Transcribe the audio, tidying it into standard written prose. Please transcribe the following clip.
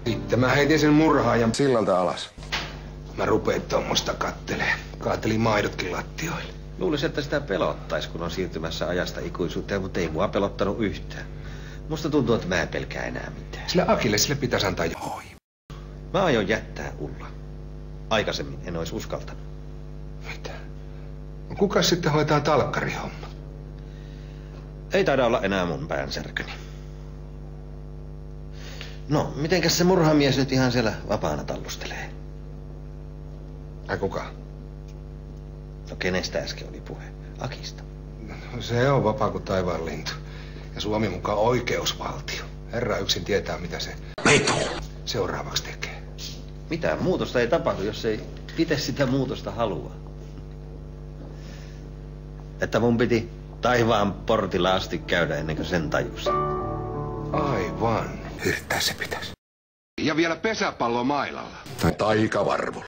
Sitten mä heitin sen murhaajan sillalta alas. Mä rupein tommosta kattelee. Kaatelin maidotkin lattioille. Luulisin, että sitä pelottais, kun on siirtymässä ajasta ikuisuuteen, mutta ei mua pelottanut yhtään. Musta tuntuu, että mä en pelkää enää mitään. Sille Akillesille pitäisi antaa johoi. Mä aion jättää Ulla. Aikaisemmin en ois uskaltanut. Mitä? Kuka sitten hoitaa talkkarihomma? Ei taida olla enää mun päänsärkyni. No, mitenkäs se murhamies nyt ihan siellä vapaana tallustelee? Ai kuka? No kenestä äsken oli puhe? Akista. No, se on vapaa kuin taivaan lintu. Ja Suomi mukaan oikeusvaltio. Herra yksin tietää, mitä se seuraavaksi tekee. Mitään muutosta ei tapahdu, jos ei itse sitä muutosta halua. Että mun piti taivaan portilla asti käydä ennen kuin sen tajusi. Aivan. Yrittää se pitäisi. Ja vielä pesäpallo mailalla. Tai taikavarvu.